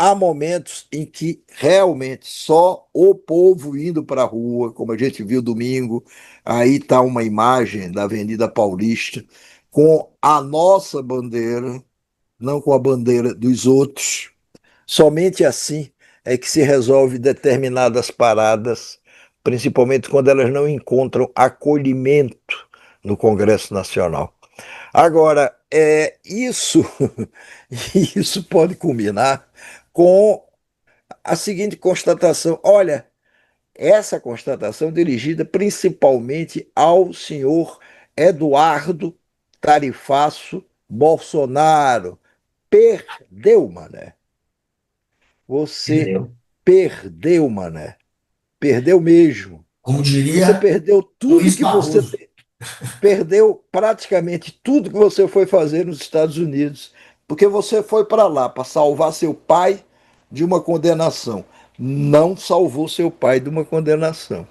há momentos em que realmente só o povo indo para a rua, como a gente viu domingo, aí está uma imagem da Avenida Paulista com a nossa bandeira, não com a bandeira dos outros. Somente assim é que se resolve determinadas paradas, principalmente quando elas não encontram acolhimento no Congresso Nacional. Agora, isso pode culminar com a seguinte constatação: olha, essa constatação dirigida principalmente ao senhor Eduardo Tarifaço Bolsonaro. Perdeu, mané. Você Entendeu? perdeu, mané. Perdeu mesmo. Como Você diria perdeu tudo Luiz que você Barroso. tem. Perdeu praticamente tudo que você foi fazer nos Estados Unidos, porque você foi para lá para salvar seu pai de uma condenação. Não salvou seu pai de uma condenação.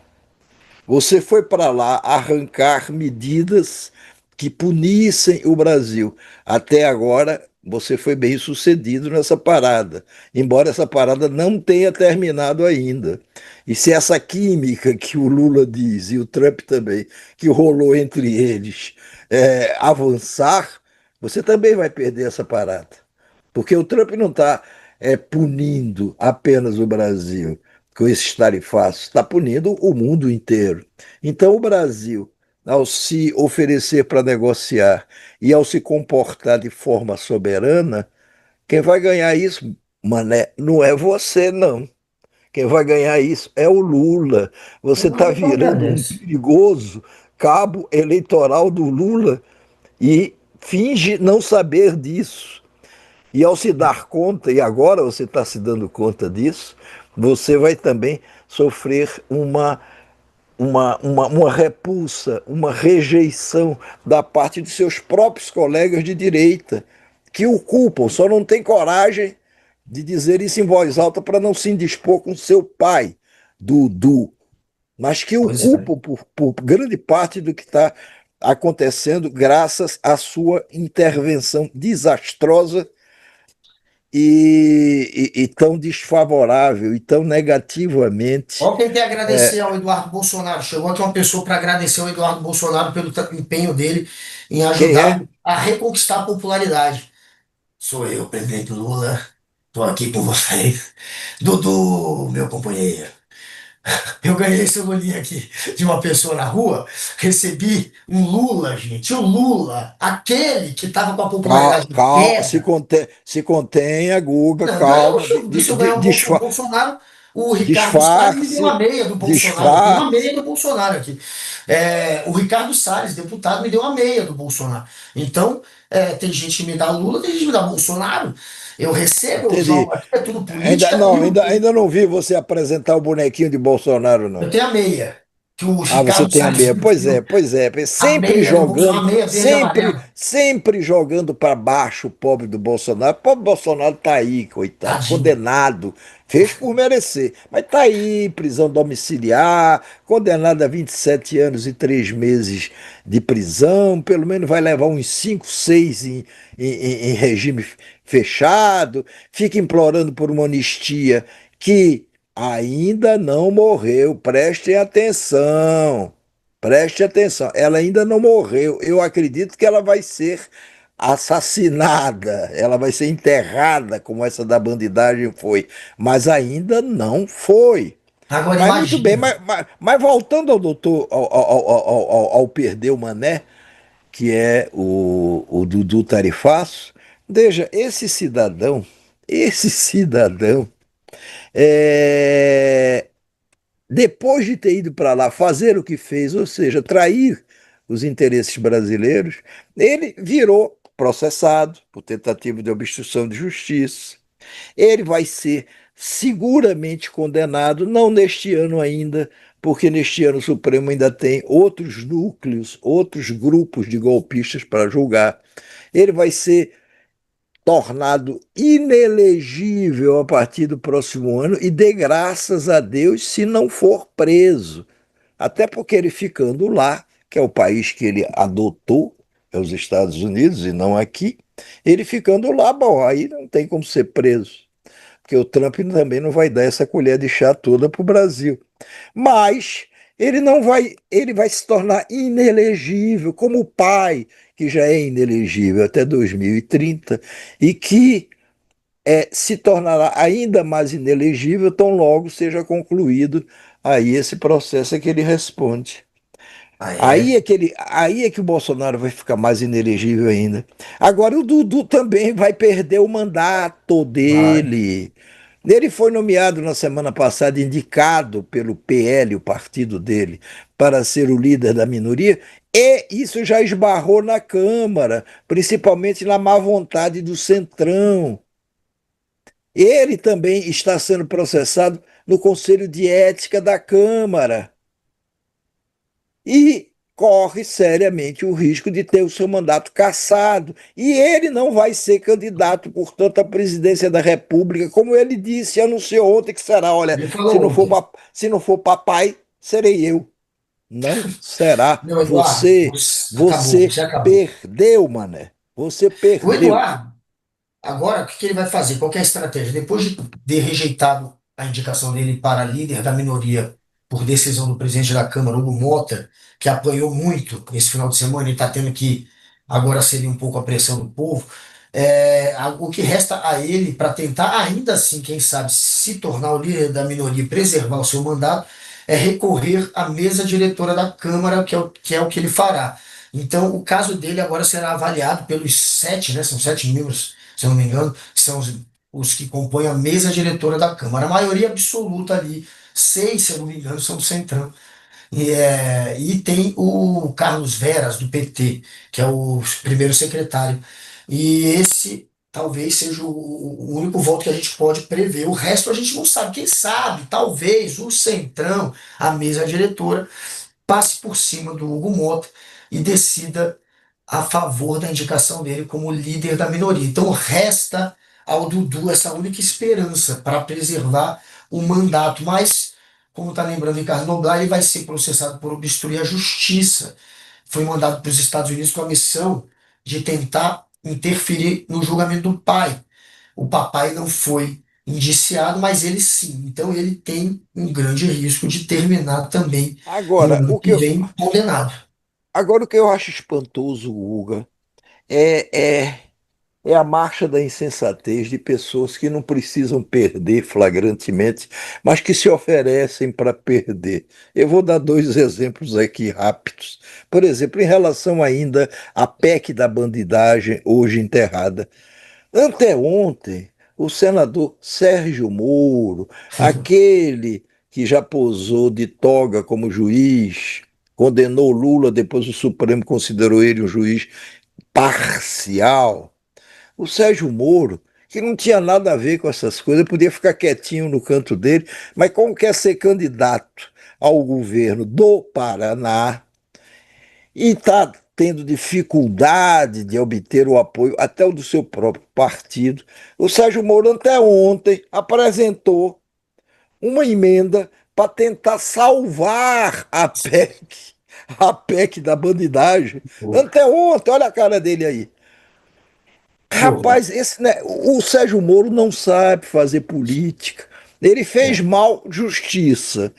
Você foi para lá arrancar medidas que punissem o Brasil. Até agora, você foi bem sucedido nessa parada, embora essa parada não tenha terminado ainda. E se essa química que o Lula diz, e o Trump também, que rolou entre eles, avançar, você também vai perder essa parada. Porque o Trump não está punindo apenas o Brasil com esses tarifaços, está punindo o mundo inteiro. Então, o Brasil, ao se oferecer para negociar e ao se comportar de forma soberana, quem vai ganhar isso, mané, não é você, não. Quem vai ganhar isso é o Lula. O Você está Lula só virando um obedece. perigoso cabo eleitoral do Lula e finge não saber disso. E ao se dar conta, e agora você está se dando conta disso, você vai também sofrer uma repulsa, uma rejeição da parte de seus próprios colegas de direita, que o culpam, só não tem coragem de dizer isso em voz alta para não se indispor com seu pai, Dudu, mas que o Pois é. culpam por grande parte do que está acontecendo graças à sua intervenção desastrosa e tão desfavorável e tão negativamente. Ontem tem que agradecer ao Eduardo Bolsonaro. Chegou aqui uma pessoa para agradecer ao Eduardo Bolsonaro pelo empenho dele em Quem é? ajudá-lo a reconquistar a popularidade. Sou eu, presidente Lula. Estou aqui por vocês. Dudu, meu companheiro. Eu ganhei esse Lulinha aqui de uma pessoa na rua. Recebi um Lula, gente. O Lula, aquele que estava com a popularidade em Calma, queda. se contenha, Guga, Não, ganhou, calma, se eu ganhar o Bolsonaro, o Ricardo Salles me deu disfarce, uma meia do Bolsonaro. Eu tenho uma disfarce. meia do Bolsonaro aqui. O Ricardo Salles, deputado, me deu uma meia do Bolsonaro. Então, tem gente que me dá Lula, tem gente que me dá Bolsonaro. Eu recebo, eu Entendi. jogo aqui, é tudo política. Ainda não vi você apresentar o bonequinho de Bolsonaro, Eu não. tenho a meia que o Ah, você Ricardo tem a Salles meia. me deu. Pois é, A sempre meia do Bolsonaro, jogando, a meia verde e amarela. sempre jogando para baixo o pobre do Bolsonaro. O pobre Bolsonaro tá aí, coitado, Tadinho. condenado, fez por merecer, mas tá aí, prisão domiciliar, condenado a 27 anos e 3 meses de prisão, pelo menos vai levar uns 5, 6 em regime fechado, fica implorando por uma anistia que ainda não morreu, prestem atenção. Preste atenção, ela ainda não morreu. Eu acredito que ela vai ser assassinada, ela vai ser enterrada, como essa da bandidagem foi, mas ainda não foi. Agora Mas muito bem, imagina. mas voltando ao doutor, ao Perdeu Mané, que é o Dudu Tarifaço, veja, esse cidadão, é, depois de ter ido para lá fazer o que fez, ou seja, trair os interesses brasileiros, ele virou processado por tentativa de obstrução de justiça. Ele vai ser seguramente condenado, não neste ano ainda, porque neste ano o Supremo ainda tem outros núcleos, outros grupos de golpistas para julgar. Ele vai ser tornado inelegível a partir do próximo ano e dê graças a Deus se não for preso. Até porque ele ficando lá, que é o país que ele adotou, é os Estados Unidos e não aqui, ele ficando lá, bom, aí não tem como ser preso. porque o Trump também não vai dar essa colher de chá toda para o Brasil. Mas ele vai se tornar inelegível, como o pai, que já é inelegível até 2030, e que se tornará ainda mais inelegível tão logo seja concluído aí esse processo a que ele responde. Ah, é? Aí é que o Bolsonaro vai ficar mais inelegível ainda. Agora, o Dudu também vai perder o mandato Vai. dele. Ele foi nomeado na semana passada, indicado pelo PL, o partido dele, para ser o líder da minoria, e isso já esbarrou na Câmara, principalmente na má vontade do Centrão. Ele também está sendo processado no Conselho de Ética da Câmara e corre seriamente o risco de ter o seu mandato cassado. E ele não vai ser candidato, portanto, à presidência da República, como ele disse, anunciou ontem que será. Olha, Ele falou ontem. se não for papai, serei eu. Não será. Não, Eduardo, acabou, Você você acabou. perdeu, mané. Você O perdeu. Eduardo, agora, o que que ele vai fazer? Qual que é a estratégia? Depois de ter rejeitado a indicação dele para líder da minoria por decisão do presidente da Câmara, Hugo Mota, que apanhou muito esse final de semana e está tendo que agora ceder um pouco a pressão do povo, o que resta a ele para tentar, ainda assim, quem sabe, se tornar o líder da minoria e preservar o seu mandato, é recorrer à mesa diretora da Câmara, que é o que ele fará. Então, o caso dele agora será avaliado pelos sete, né? São sete membros, se eu não me engano, que são os que compõem a mesa diretora da Câmara. A maioria absoluta ali, seis, se eu não me engano, são do Centrão. E tem o Carlos Veras, do PT, que é o primeiro secretário. E esse talvez seja o único voto que a gente pode prever. O resto a gente não sabe. Quem sabe, talvez o Centrão, a mesa diretora, passe por cima do Hugo Mota e decida a favor da indicação dele como líder da minoria. Então resta ao Dudu essa única esperança para preservar o mandato. Mas, como está lembrando Ricardo Noblar, ele vai ser processado por obstruir a justiça. Foi mandado para os Estados Unidos com a missão de tentar interferir no julgamento do pai. O papai não foi indiciado, mas ele sim. Então ele tem um grande risco de terminar também no Agora, ano que vem condenado. o que eu acho espantoso, Hugo, é, é É a marcha da insensatez de pessoas que não precisam perder flagrantemente, mas que se oferecem para perder. Eu vou dar dois exemplos aqui rápidos. Por exemplo, em relação ainda à PEC da bandidagem, hoje enterrada. Anteontem, o senador Sérgio Moro, aquele que já posou de toga como juiz, condenou Lula, depois o Supremo considerou ele um juiz parcial. O Sérgio Moro, que não tinha nada a ver com essas coisas, podia ficar quietinho no canto dele, mas como quer ser candidato ao governo do Paraná e está tendo dificuldade de obter o apoio até o do seu próprio partido, o Sérgio Moro até ontem apresentou uma emenda para tentar salvar a PEC da bandidagem. Até ontem, olha a cara dele aí. Que horror. Rapaz, o Sérgio Moro não sabe fazer política. Ele fez É. mal justiça,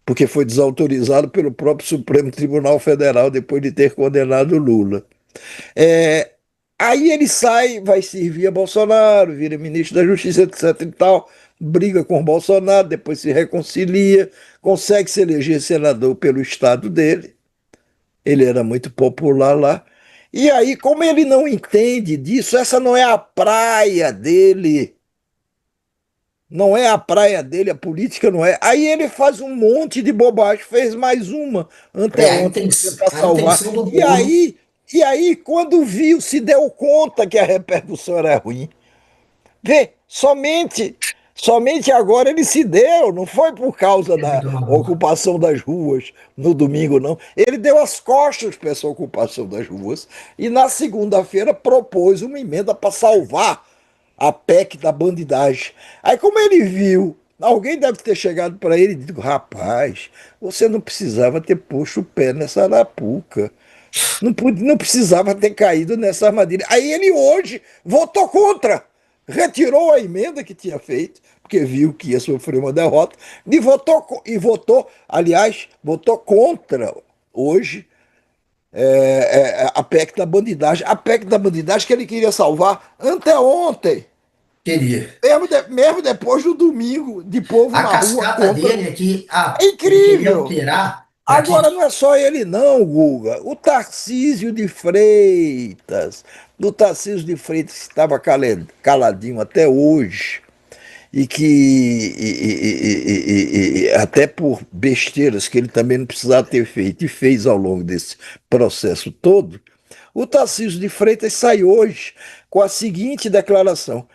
porque foi desautorizado pelo próprio Supremo Tribunal Federal depois de ter condenado Lula. É, aí ele sai, vai servir a Bolsonaro, vira ministro da Justiça, etc e tal, briga com o Bolsonaro, depois se reconcilia, consegue se eleger senador pelo estado dele. Ele era muito popular lá. E aí, como ele não entende disso, essa não é a praia dele. Não é a praia dele, a política não é. Aí ele faz um monte de bobagem, fez mais uma anteontem para tentar A salvar. intenção do Moro, E aí, quando viu, se deu conta que a repercussão era ruim. Vê, somente agora ele se deu, não foi por causa é da muito maluco. ocupação das ruas no domingo, não. Ele deu as costas para essa ocupação das ruas e na segunda-feira propôs uma emenda para salvar a PEC da bandidagem. Aí, como ele viu, alguém deve ter chegado para ele e dito: rapaz, você não precisava ter posto o pé nessa arapuca. Não precisava ter caído nessa armadilha. Aí ele hoje votou contra. retirou a emenda que tinha feito, porque viu que ia sofrer uma derrota, aliás, votou contra hoje a PEC da bandidagem. A PEC da bandidagem que ele queria salvar anteontem, Queria. mesmo depois do domingo de povo A na rua cascata contra. dele é que É ele queria incrível! alterar para que. Agora não é só ele, não, Guga. O Tarcísio de Freitas. O Tarcísio de Freitas que estava caladinho até hoje. E que, até por besteiras que ele também não precisava ter feito, e fez ao longo desse processo todo, o Tarcísio de Freitas sai hoje com a seguinte declaração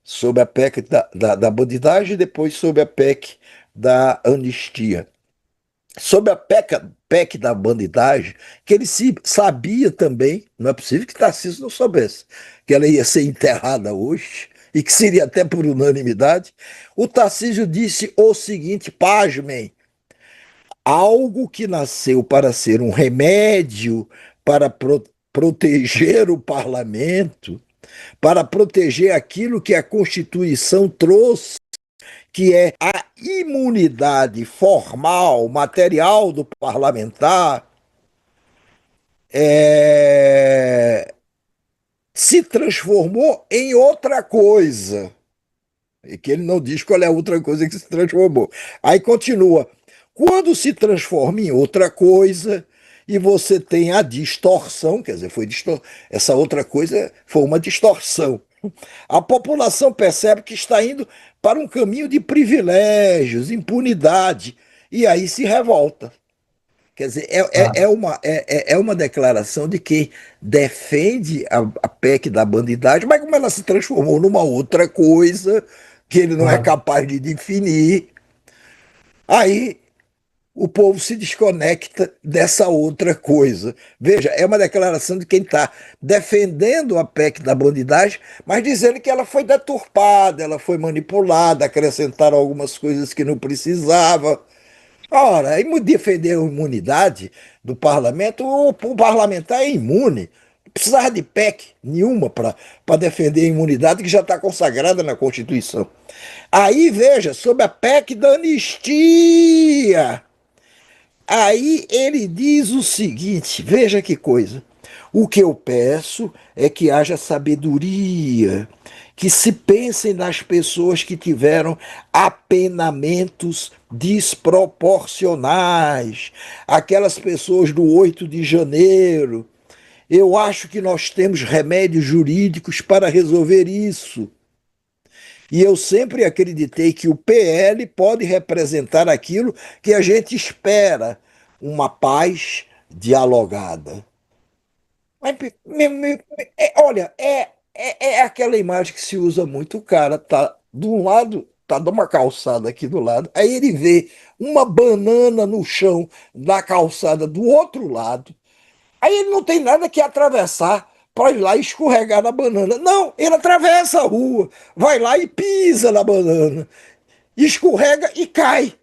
sobre a PEC da bandidagem e depois sobre a PEC da anistia. Sobre a PEC da bandidagem, que ele sabia também, não é possível que Tarcísio não soubesse, que ela ia ser enterrada hoje, e que seria até por unanimidade. O Tarcísio disse o seguinte, pasmem, algo que nasceu para ser um remédio para proteger o parlamento, para proteger aquilo que a Constituição trouxe, que é a imunidade formal, material do parlamentar, se transformou em outra coisa. E que ele não diz qual é a outra coisa que se transformou. Aí continua. Quando se transforma em outra coisa, e você tem a distorção, quer dizer, essa outra coisa foi uma distorção. A população percebe que está indo para um caminho de privilégios, impunidade, e aí se revolta. Quer dizer, é uma declaração de quem defende a PEC da bandidagem, mas como ela se transformou numa outra coisa que ele não é Ah, capaz de definir, aí o povo se desconecta dessa outra coisa. Veja, é uma declaração de quem está defendendo a PEC da bandidagem, mas dizendo que ela foi deturpada, ela foi manipulada, acrescentaram algumas coisas que não precisava. Ora, defender a imunidade do parlamento, o parlamentar é imune. Não precisava de PEC nenhuma para defender a imunidade que já está consagrada na Constituição. Aí, veja, sobre a PEC da anistia. Aí ele diz o seguinte: veja que coisa. O que eu peço é que haja sabedoria, que se pensem nas pessoas que tiveram apenamentos desproporcionais, aquelas pessoas do 8 de janeiro. Eu acho que nós temos remédios jurídicos para resolver isso. E eu sempre acreditei que o PL pode representar aquilo que a gente espera, uma paz dialogada. Mas, olha, é aquela imagem que se usa muito. O cara tá de um lado, tá de uma calçada aqui do lado, aí ele vê uma banana no chão da calçada do outro lado, aí ele não tem nada que atravessar para ir lá e escorregar na banana. Não, ele atravessa a rua, vai lá e pisa na banana, escorrega e cai.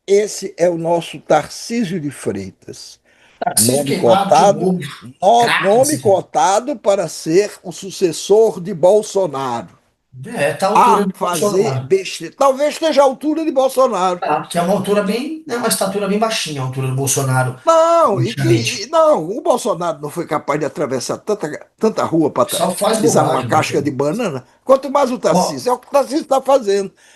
Esse é o nosso Tarcísio de Freitas. Tarcísio Nome queimado de cotado, novo. Craque nome desse cara. cotado para ser o sucessor de Bolsonaro. Tá à altura A do fazer Bolsonaro. besteira. Talvez esteja à altura de Bolsonaro. Tá, que é uma altura bem. É uma estatura bem baixinha, a altura do Bolsonaro, Não, praticamente. não, o Bolsonaro não foi capaz de atravessar tanta rua para Só faz pisar numa bobagem, casca de Bolsonaro. banana, quanto mais o Ó, Tarcísio. É o que o Tarcísio está fazendo.